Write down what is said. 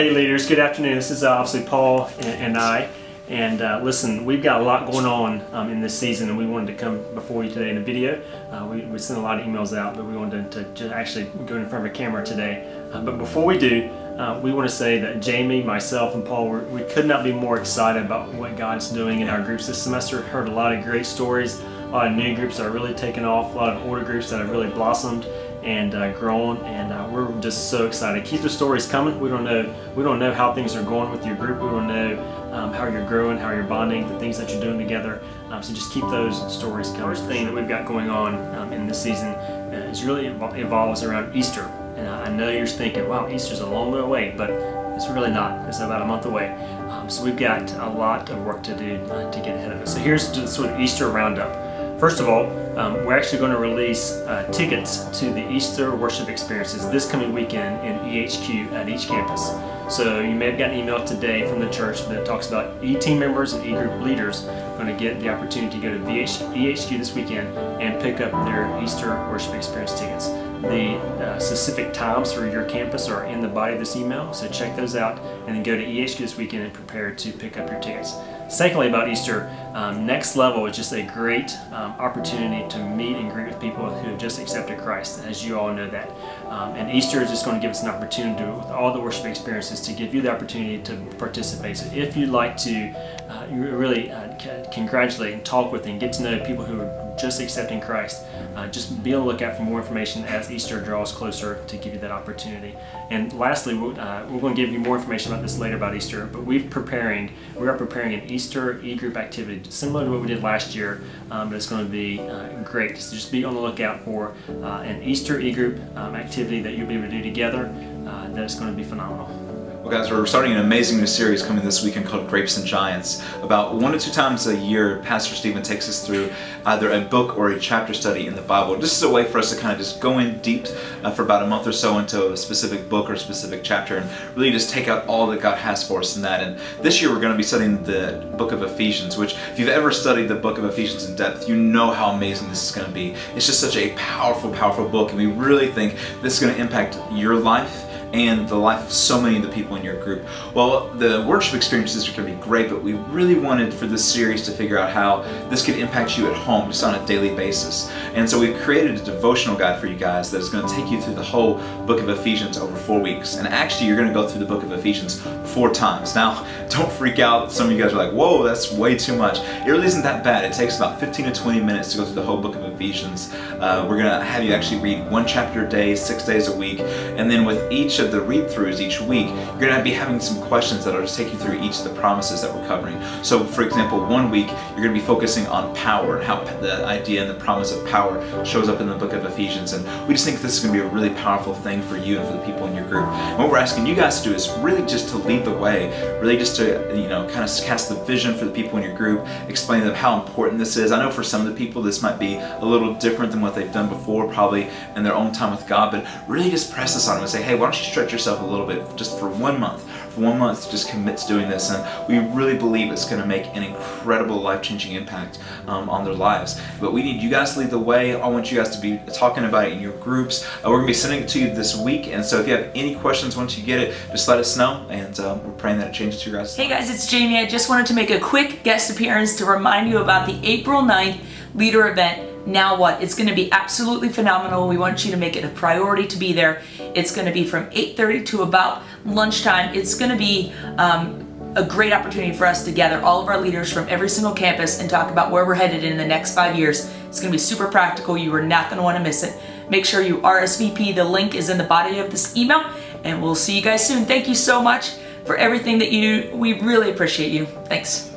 Hey leaders, good afternoon. This is obviously Paul and I. And listen, we've got a lot going on in this season, and we wanted to come before you today in a video. We sent a lot of emails out, but we wanted to just actually go in front of a camera today. But before we do, we want to say that Jamie, myself, and Paul, we could not be more excited about what God's doing in our groups this semester. Heard a lot of great stories, a lot of new groups that are really taken off, a lot of older groups that have really blossomed and grown, and we're just so excited. Keep the stories coming. We don't know how things are going with your group. We don't know how you're growing, how you're bonding, the things that you're doing together. So just keep those stories coming. First thing that we've got going on in this season is really evolves around Easter. And I know you're thinking, wow, Easter's a long way away, but it's really not. It's about a month away. So we've got a lot of work to do to get ahead of it. So here's the sort of Easter roundup. First of all, we're actually going to release tickets to the Easter worship experiences this coming weekend in EHQ at each campus. So you may have gotten an email today from the church that talks about E-team members and eGroup leaders going to get the opportunity to go to EHQ this weekend and pick up their Easter worship experience tickets. The specific times for your campus are in the body of this email, so check those out and then go to EHQ this weekend and prepare to pick up your tickets. Secondly, about Easter, Next Level is just a great opportunity to meet and greet with people who have just accepted Christ, as you all know that. And Easter is just going to give us an opportunity with all the worship experiences to give you the opportunity to participate. So if you'd like to really congratulate and talk with and get to know people who are just accepting Christ, just be on the lookout for more information as Easter draws closer to give you that opportunity. And lastly, we're going to give you more information about this later about Easter, but we are preparing an Easter eGroup activity similar to what we did last year, but it's going to be great. So just be on the lookout for an Easter eGroup activity that you'll be able to do together. That's going to be phenomenal. Well guys, we're starting an amazing new series coming this weekend called Grapes and Giants. About 1 to 2 times a year, Pastor Stephen takes us through either a book or a chapter study in the Bible. This is a way for us to kind of just go in deep for about a month or so into a specific book or a specific chapter and really just take out all that God has for us in that. And this year we're going to be studying the book of Ephesians, which if you've ever studied the book of Ephesians in depth, you know how amazing this is going to be. It's just such a powerful, powerful book, and we really think this is going to impact your life and the life of so many of the people in your group. Well, the worship experiences are going to be great, but we really wanted for this series to figure out how this could impact you at home just on a daily basis. And so we've created a devotional guide for you guys that is going to take you through the whole book of Ephesians over 4 weeks. And actually, you're going to go through the book of Ephesians 4 times. Now, don't freak out. Some of you guys are like, whoa, that's way too much. It really isn't that bad. It takes about 15 to 20 minutes to go through the whole book of Ephesians. We're going to have you actually read 1 chapter a day, 6 days a week. And then with each of the read-throughs each week, you're going to be having some questions that will just take you through each of the promises that we're covering. So for example, 1 week you're going to be focusing on power and how the idea and the promise of power shows up in the book of Ephesians, and we just think this is going to be a really powerful thing for you and for the people in your group. And what we're asking you guys to do is really just to lead the way, really just to kind of cast the vision for the people in your group, explain to them how important this is. I know for some of the people this might be a little different than what they've done before, probably in their own time with God, but really just press this on them and say, hey, why don't you stretch yourself a little bit just for 1 month. For 1 month, just commit to doing this, and we really believe it's going to make an incredible life-changing impact on their lives. But we need you guys to lead the way. I want you guys to be talking about it in your groups. We're going to be sending it to you this week, and so if you have any questions once you get it, just let us know, and we're praying that it changes your guys' lives. Hey guys, it's Jamie. I just wanted to make a quick guest appearance to remind you about the April 9th leader event. Now what? It's going to be absolutely phenomenal. We want you to make it a priority to be there. It's going to be from 8:30 to about lunchtime. It's going to be a great opportunity for us to gather all of our leaders from every single campus and talk about where we're headed in the next 5 years. It's going to be super practical. You are not going to want to miss it. Make sure you RSVP. The link is in the body of this email, and we'll see you guys soon. Thank you so much for everything that you do. We really appreciate you. Thanks.